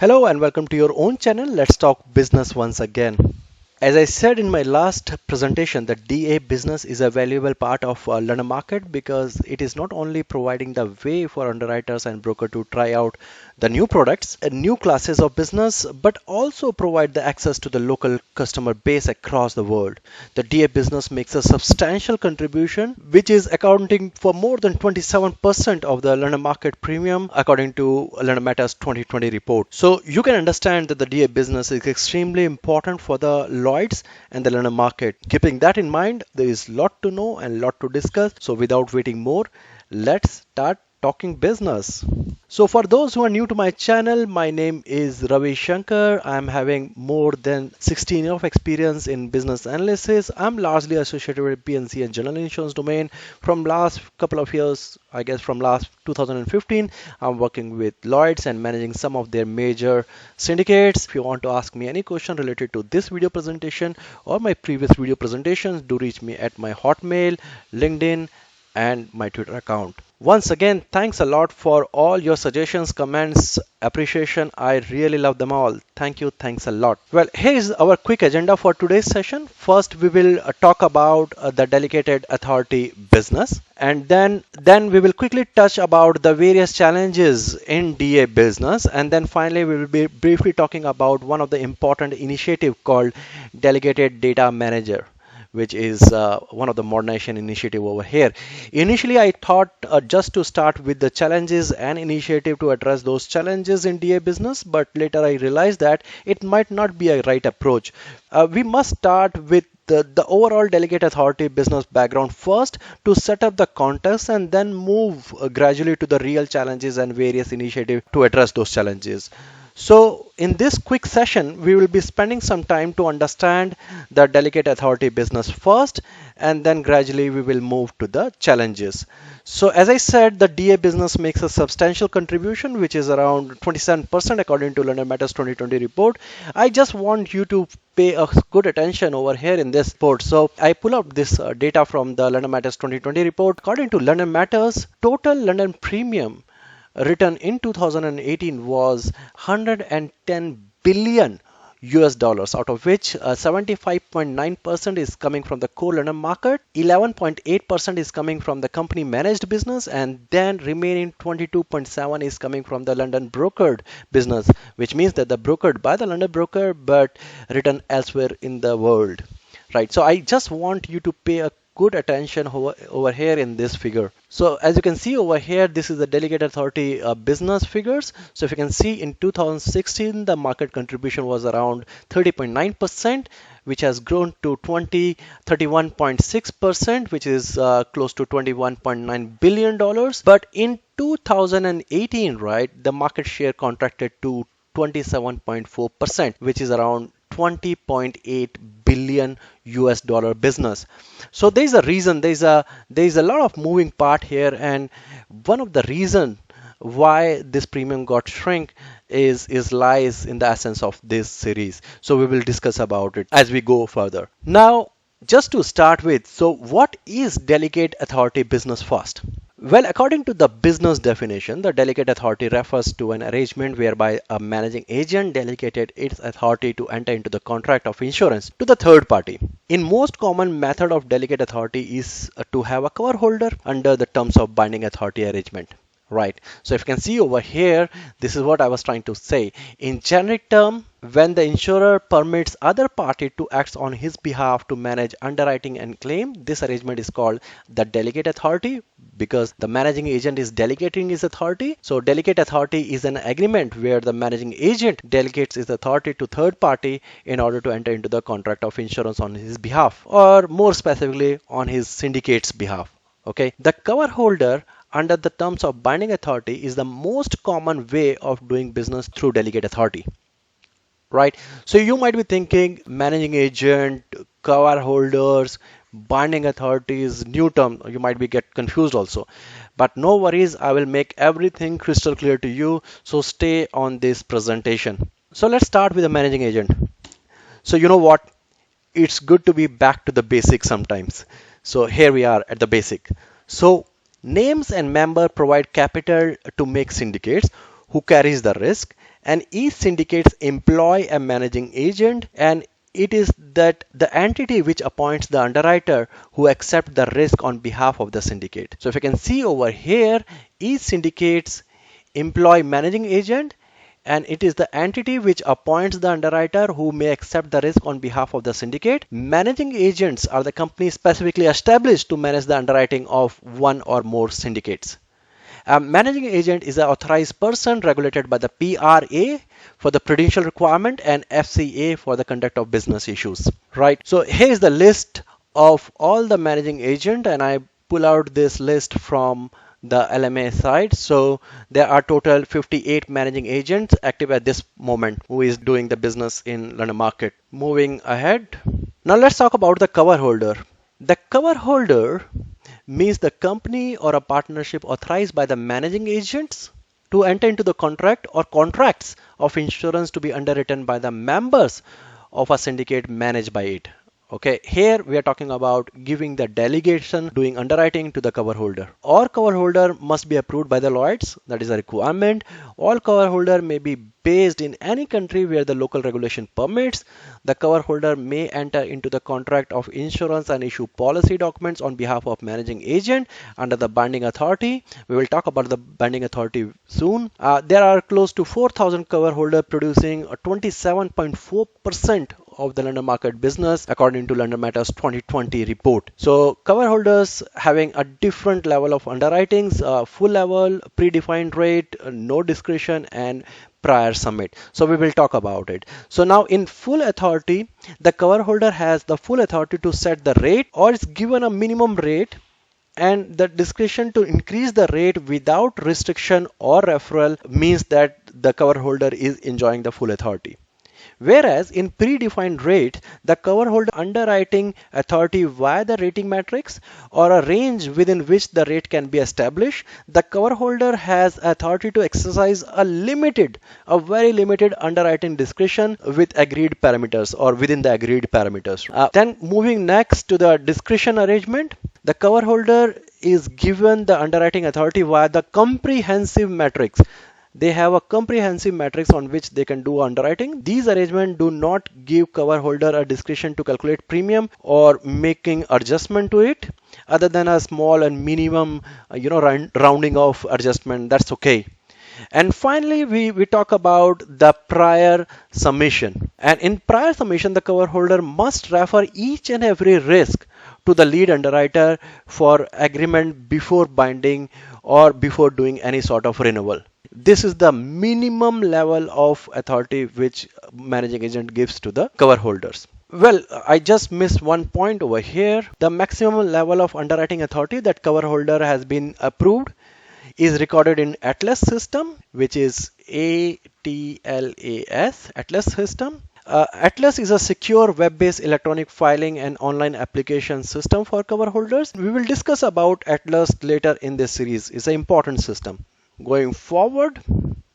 Hello and welcome to your own channel. Let's talk business once again. As I said in my last presentation, the DA business is a valuable part of London market because it is not only providing the way for underwriters and broker to try out the new products and new classes of business, but also provide the access to the local customer base across the world. The DA business makes a substantial contribution, which is accounting for more than 27% of the London market premium, according to London Matters 2020 report. So you can understand that the DA business is extremely important for the Lloyd's and the London market. Keeping that in mind, there is a lot to know and a lot to discuss. So without waiting more, let's start talking business. So for those who are new to my channel, my name is Ravi Shankar. I'm having more than 16 years of experience in business analysis. I'm largely associated with PNC and general insurance domain. From last couple of years, I guess from last 2015, I'm working with Lloyd's and managing some of their major syndicates. If you want to ask me any question related to this video presentation or my previous video presentations, do reach me at my Hotmail, LinkedIn, and my Twitter account. Once again, thanks a lot for all your suggestions, comments, appreciation. I really love them all. Thank you. Thanks a lot. Well, here is our quick agenda for today's session. First, we will talk about the delegated authority business, and then we will quickly touch about the various challenges in DA business, and then finally we will be briefly talking about one of the important initiative called Delegated Data Manager, which is one of the modernization initiative over here. Initially, I thought just to start with the challenges and initiative to address those challenges in DA business, but later I realized that it might not be a right approach. We must start with the overall delegate authority business background first to set up the context and then move gradually to the real challenges and various initiatives to address those challenges. So in this quick session, we will be spending some time to understand the delegate authority business first, and then gradually we will move to the challenges. So as I said, the DA business makes a substantial contribution, which is around 27% according to London Matters 2020 report. I just want you to pay a good attention over here in this report. So I pull out this data from the London Matters 2020 report. According to London Matters, total London premium written in 2018 was 110 billion US dollars, out of which 75.9% is coming from the core London market, 11.8% is coming from the company managed business, and then remaining 22.7 is coming from the London brokered business, which means that the brokered by the London broker but written elsewhere in the world. Right. So I just want you to pay a good attention over here in this figure. So as you can see over here, this is the Delegated Authority business figures. So if you can see, in 2016 the market contribution was around 30.9%, which has grown to 31.6%, which is close to $21.9 billion. But in 2018, right, the market share contracted to 27.4%, which is around 20.8 billion US dollar business. So there's a reason, there's a lot of moving part here, and one of the reason why this premium got shrink is lies in the essence of this series. So we will discuss about it as we go further. Now, just to start with, so what is delegate authority business first? Well, according to the business definition, the delegate authority refers to an arrangement whereby a managing agent delegated its authority to enter into the contract of insurance to the third party. In most common method of delegate authority is to have a cover holder under the terms of binding authority arrangement. Right. So if you can see over here, this is what I was trying to say. In generic term, when the insurer permits other party to act on his behalf to manage underwriting and claim, this arrangement is called the delegate authority, because the managing agent is delegating his authority. So delegate authority is an agreement where the managing agent delegates his authority to third party in order to enter into the contract of insurance on his behalf, or more specifically on his syndicate's behalf. Okay. The cover holder under the terms of binding authority is the most common way of doing business through delegate authority. Right. So you might be thinking managing agent, cover holders, binding authorities, new term. You might be get confused also. But no worries, I will make everything crystal clear to you. So stay on this presentation. So let's start with the managing agent. So you know what? It's good to be back to the basics sometimes. So here we are at the basic. So names and member provide capital to make syndicates who carries the risk, and each syndicates employ a managing agent, and it is that the entity which appoints the underwriter who accept the risk on behalf of the syndicate. So if you can see over here, each syndicates employ managing agent, and it is the entity which appoints the underwriter who may accept the risk on behalf of the syndicate. Managing agents are the companies specifically established to manage the underwriting of one or more syndicates. A managing agent is an authorized person regulated by the PRA for the prudential requirement and FCA for the conduct of business issues. Right. So here's the list of all the managing agent, and I pull out this list from the LMA side. So there are total 58 managing agents active at this moment who is doing the business in London market. Moving ahead. Now let's talk about the cover holder. The cover holder means the company or a partnership authorized by the managing agents to enter into the contract or contracts of insurance to be underwritten by the members of a syndicate managed by it. Okay, here we are talking about giving the delegation, doing underwriting to the cover holder. All cover holder must be approved by the Lloyds, that is a requirement. All cover holder may be based in any country where the local regulation permits. The cover holder may enter into the contract of insurance and issue policy documents on behalf of managing agent under the binding authority. We will talk about the binding authority soon. There are close to 4,000 cover holder producing 27.4% of the London market business according to London Matters 2020 report. So cover holders having a different level of underwritings, full level, predefined rate, no discretion, and prior submit. So we will talk about it. So now in full authority, the cover holder has the full authority to set the rate, or is given a minimum rate and the discretion to increase the rate without restriction or referral, means that the cover holder is enjoying the full authority. Whereas in predefined rate, the cover holder underwriting authority via the rating matrix or a range within which the rate can be established. The cover holder has authority to exercise a very limited underwriting discretion with agreed parameters or within the agreed parameters. Then moving next to the discretion arrangement, the cover holder is given the underwriting authority via the comprehensive matrix. They have a comprehensive matrix on which they can do underwriting. These arrangements do not give cover holder a discretion to calculate premium or making adjustment to it, other than a small and minimum, rounding off adjustment. That's okay. And finally, we talk about the prior submission. And in prior submission, the cover holder must refer each and every risk to the lead underwriter for agreement before binding or before doing any sort of renewal. This is the minimum level of authority which managing agent gives to the cover holders. Well, I just missed one point over here. The maximum level of underwriting authority that cover holder has been approved is recorded in Atlas system, which is ATLAS, Atlas system. Atlas is a secure web-based electronic filing and online application system for cover holders. We will discuss about Atlas later in this series. It's an important system. Going forward,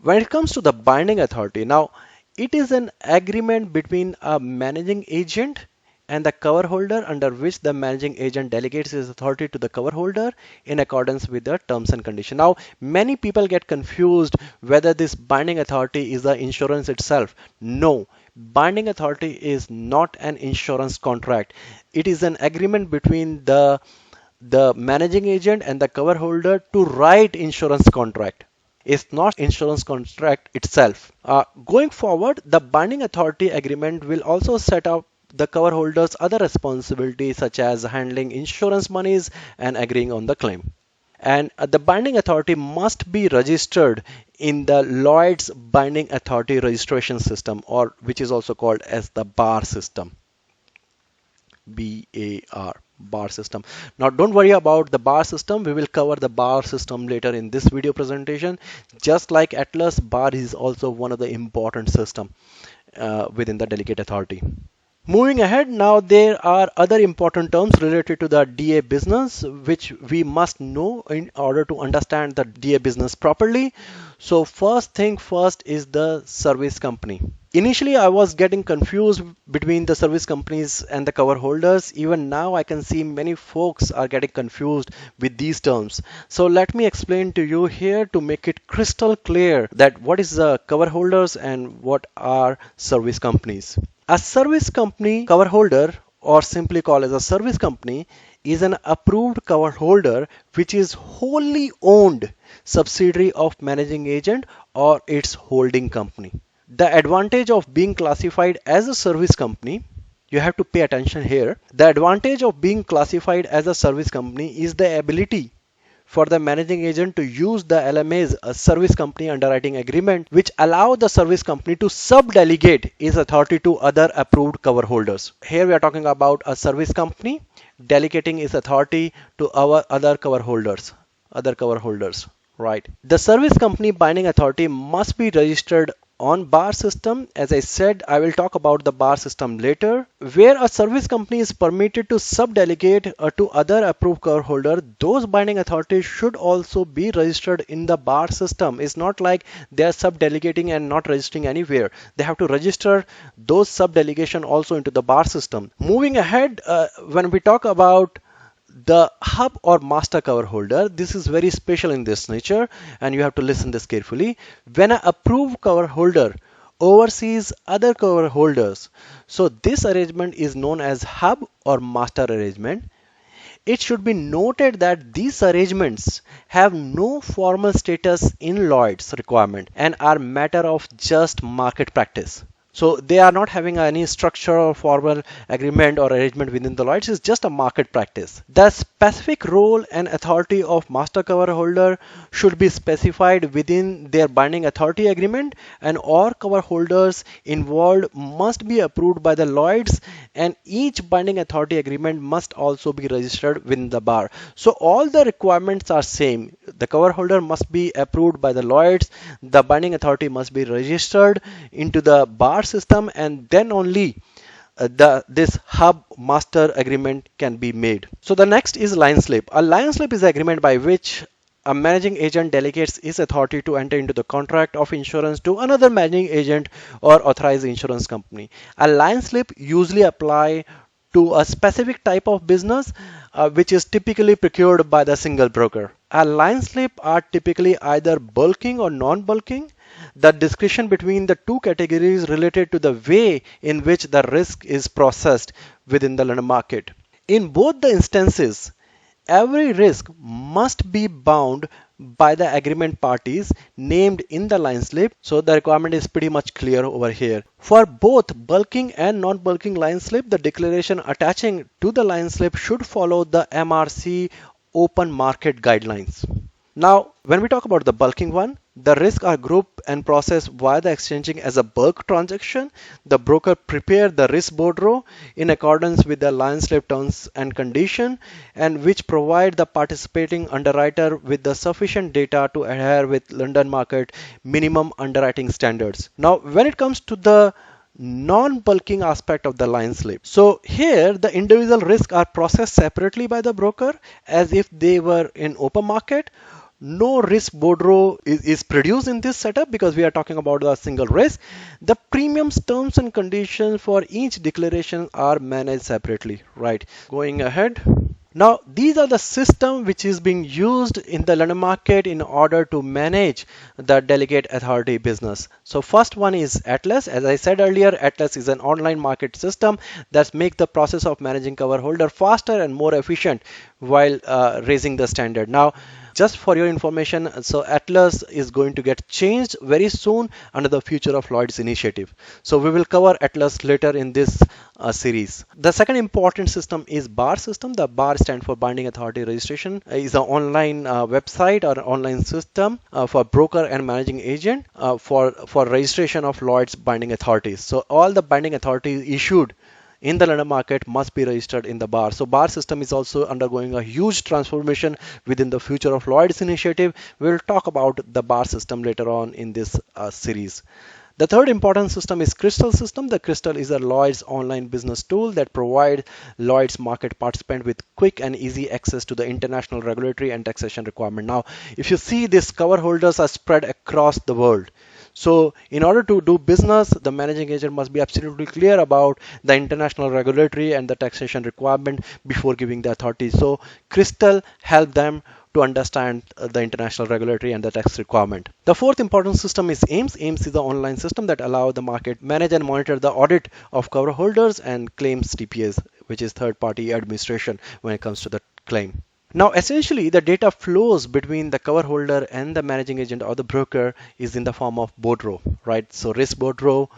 when it comes to the binding authority, now it is an agreement between a managing agent and the cover holder under which the managing agent delegates his authority to the cover holder in accordance with the terms and conditions. Now, many people get confused whether this binding authority is the insurance itself. No, binding authority is not an insurance contract. It is an agreement between the managing agent and the cover holder to write insurance contract. It's not insurance contract itself. Going forward, the binding authority agreement will also set up the cover holder's other responsibilities such as handling insurance monies and agreeing on the claim. And the binding authority must be registered in the Lloyd's Binding Authority Registration System, or which is also called as the BAR system. BAR system. Now don't worry about the BAR system. We will cover the BAR system later in this video presentation. Just like Atlas, BAR is also one of the important system within the Delegate Authority. Moving ahead, now there are other important terms related to the DA business which we must know in order to understand the DA business properly. So first thing first is the service company. Initially, I was getting confused between the service companies and the cover holders. Even now, I can see many folks are getting confused with these terms. So let me explain to you here to make it crystal clear that what is the cover holders and what are service companies. A service company cover holder, or simply called as a service company, is an approved cover holder which is wholly owned subsidiary of managing agent or its holding company. The advantage of being classified as a service company, you have to pay attention here. The advantage of being classified as a service company is the ability for the managing agent to use the LMA's a service company underwriting agreement, which allow the service company to sub-delegate its authority to other approved cover holders. Here we are talking about a service company delegating its authority to our other cover holders, right? The service company binding authority must be registered on bar system. As I said, I will talk about the bar system later. Where a service company is permitted to sub-delegate to other approved cover holder, those binding authorities should also be registered in the bar system. It's not like they are sub-delegating and not registering anywhere. They have to register those sub-delegation also into the bar system. Moving ahead, when we talk about the hub or master cover holder, this is very special in this nature, and you have to listen this carefully. When an approved cover holder oversees other cover holders, so this arrangement is known as hub or master arrangement. It should be noted that these arrangements have no formal status in Lloyd's requirement and are matter of just market practice. So they are not having any structure or formal agreement or arrangement within the Lloyd's. It's just a market practice. The specific role and authority of master cover holder should be specified within their binding authority agreement, and all cover holders involved must be approved by the Lloyd's, and each binding authority agreement must also be registered within the bar. So all the requirements are same. The cover holder must be approved by the Lloyd's, the binding authority must be registered into the bar system, and then only this hub master agreement can be made. So the next is line slip. A line slip is an agreement by which a managing agent delegates his authority to enter into the contract of insurance to another managing agent or authorized insurance company. A line slip usually apply to a specific type of business which is typically procured by the single broker. A line slip are typically either bulking or non-bulking. The distinction between the two categories related to the way in which the risk is processed within the London market. In both the instances, every risk must be bound by the agreement parties named in the line slip. So the requirement is pretty much clear over here. For both bulking and non-bulking line slip, the declaration attaching to the line slip should follow the MRC open market guidelines. Now, when we talk about the bulking one, the risks are grouped and processed via the exchanging as a bulk transaction. The broker prepares the risk bordereau in accordance with the line slip terms and condition, and which provide the participating underwriter with the sufficient data to adhere with London market minimum underwriting standards. Now, when it comes to the non-bulking aspect of the line slip. So here the individual risks are processed separately by the broker as if they were in open market. No risk bordereau is produced in this setup because we are talking about a single risk. The premiums, terms and conditions for each declaration are managed separately, right? Going ahead. Now, these are the system which is being used in the London market in order to manage the delegate authority business. So first one is Atlas. As I said earlier, Atlas is an online market system that makes the process of managing cover holder faster and more efficient while raising the standard. Now, just for your information, so Atlas is going to get changed very soon under the Future of Lloyd's initiative. So we will cover Atlas later in this series. The second important system is BAR system. The BAR stands for Binding Authority Registration. Is an online website or online system for broker and managing agent for registration of Lloyd's binding authorities. So all the binding authorities issued in the London market must be registered in the bar. So bar system is also undergoing a huge transformation within the Future of Lloyd's initiative. We'll talk about the bar system later on in this series. The third important system is Crystal system. The Crystal is a Lloyd's online business tool that provides Lloyd's market participant with quick and easy access to the international regulatory and taxation requirement. Now, if you see, these cover holders are spread across the world. So in order to do business, the managing agent must be absolutely clear about the international regulatory and the taxation requirement before giving the authority. So Crystal help them to understand the international regulatory and the tax requirement. The fourth important system is AIMS. AIMS is the online system that allows the market manage and monitor the audit of cover holders and claims TPAs, which is third party administration when it comes to the claim. Now, essentially, the data flows between the cover holder and the managing agent or the broker is in the form of bordereau, right? So risk bordereau,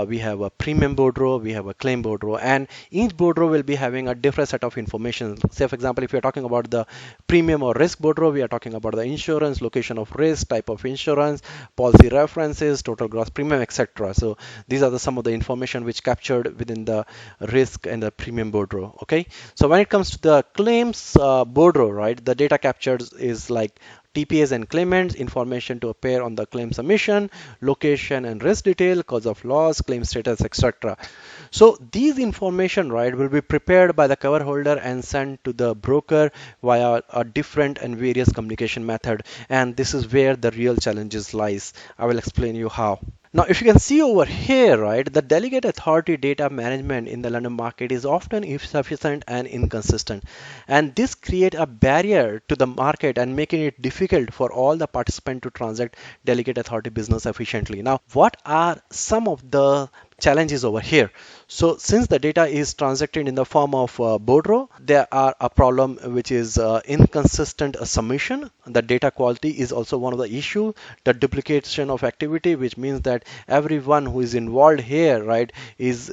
we have a premium bordereau, we have a claim bordereau, and each bordereau will be having a different set of information. Say, for example, if you're talking about the premium or risk bordereau, we are talking about the insurance, location of risk, type of insurance, policy references, total gross premium, etc. So these are some of the information which captured within the risk and the premium bordereau. Okay, so when it comes to the claims bordereau, right, the data captured is like TPAs and claimants, information to appear on the claim submission, location and risk detail, cause of loss, claim status, etc. So these information, right, will be prepared by the cover holder and sent to the broker via a different and various communication method. And this is where the real challenges lies. I will explain you how. Now, if you can see over here, right, the delegate authority data management in the London market is often insufficient and inconsistent. And this creates a barrier to the market and making it difficult for all the participants to transact delegate authority business efficiently. Now, what are some of the challenges over here? So since the data is transacted in the form of bordereau, there are a problem which is inconsistent submission. The data quality is also one of the issue. The duplication of activity, which means that everyone who is involved here, right, is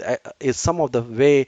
some of the way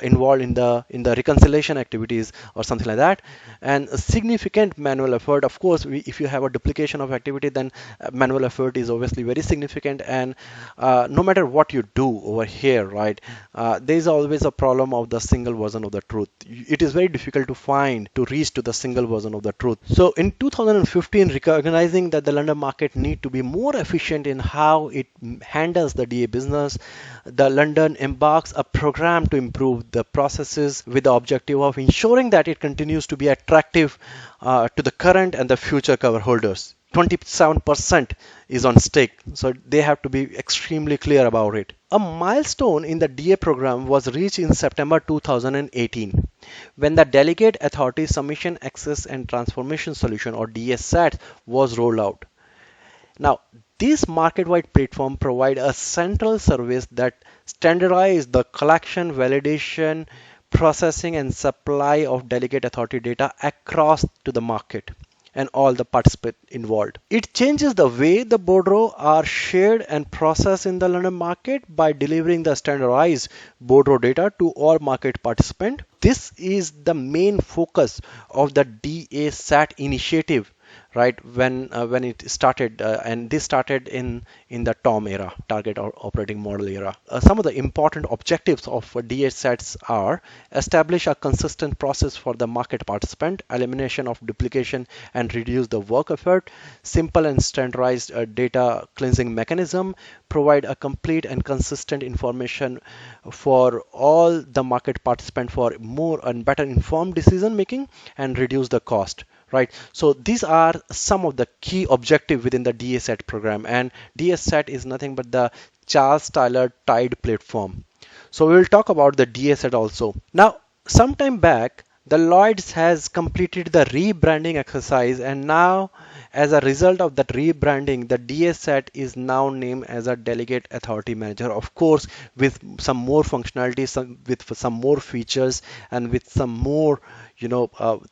involved in the reconciliation activities or something like that. And a significant manual effort. Of course, if you have a duplication of activity, then manual effort is obviously very significant. And no matter what you do over here, right, there is always a problem of the single version of the truth. It is very difficult to reach to the single version of the truth. So in 2015, recognizing that the London market need to be more efficient in how it handles the DA business, the London embarks a program to improve the processes with the objective of ensuring that it continues to be attractive to the current and the future cover holders. 27% is on stake, so they have to be extremely clear about it. A milestone in the DA program was reached in September 2018 when the Delegate Authority Submission Access and Transformation Solution or DSAT was rolled out. Now, this market-wide platform provides a central service that standardizes the collection, validation, processing, and supply of delegate authority data across to the market and all the participants involved. It changes the way the bordereau are shared and processed in the London market by delivering the standardized bordereau data to all market participants. This is the main focus of the DASAT initiative, right, when it started, and this started in the TOM era, target operating model era. Some of the important objectives of DSATs are establish a consistent process for the market participant, elimination of duplication and reduce the work effort, simple and standardized data cleansing mechanism, provide a complete and consistent information for all the market participant for more and better informed decision making and reduce the cost. Right, so these are some of the key objectives within the DSAT program, and DSAT is nothing but the Charles Tyler Tide platform. So we will talk about the DSAT also. Now, sometime back, the Lloyds has completed the rebranding exercise, and now as a result of that rebranding, the DSAT is now named as a Delegate Authority Manager, of course, with some more functionality, with some more features, and with some more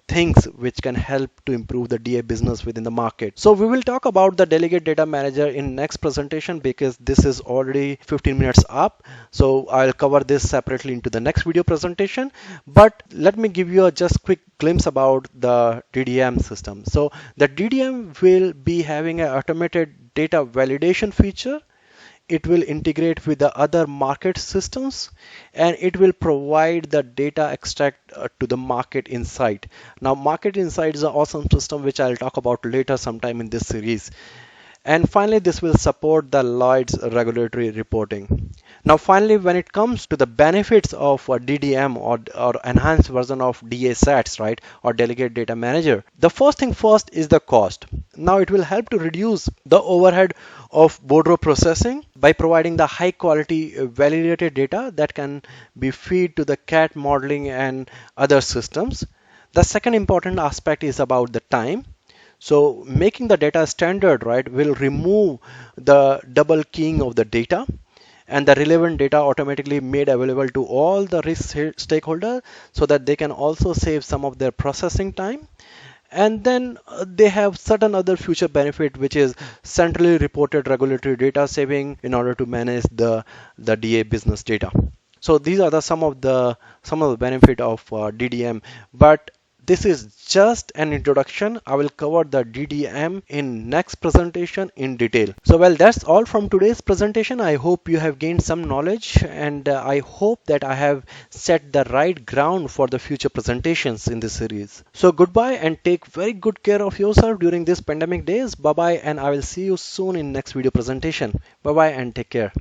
things which can help to improve the DA business within the market. So we will talk about the Delegate Data Manager in next presentation because this is already 15 minutes up. So I'll cover this separately into the next video presentation. But let me give you a just quick glimpse about the DDM system. So the DDM will be having an automated data validation feature. It will integrate with the other market systems, and it will provide the data extract to the market insight. Now, market insight is an awesome system which I'll talk about later sometime in this series. And finally, this will support the Lloyd's regulatory reporting. Now, finally, when it comes to the benefits of a DDM or enhanced version of DASATs, right, or Delegate Data Manager, the first thing first is the cost. Now it will help to reduce the overhead of bordereau processing by providing the high quality validated data that can be fed to the CAT modeling and other systems. The second important aspect is about the time. So making the data standard, right, will remove the double keying of the data, and the relevant data automatically made available to all the risk stakeholders so that they can also save some of their processing time. And then they have certain other future benefit, which is centrally reported regulatory data saving in order to manage the DA business data. So these are some of the benefit of DDM. But this is just an introduction. I will cover the DDM in next presentation in detail. So well, that's all from today's presentation. I hope you have gained some knowledge, and I hope that I have set the right ground for the future presentations in this series. So goodbye and take very good care of yourself during these pandemic days. Bye bye, and I will see you soon in next video presentation. Bye bye and take care.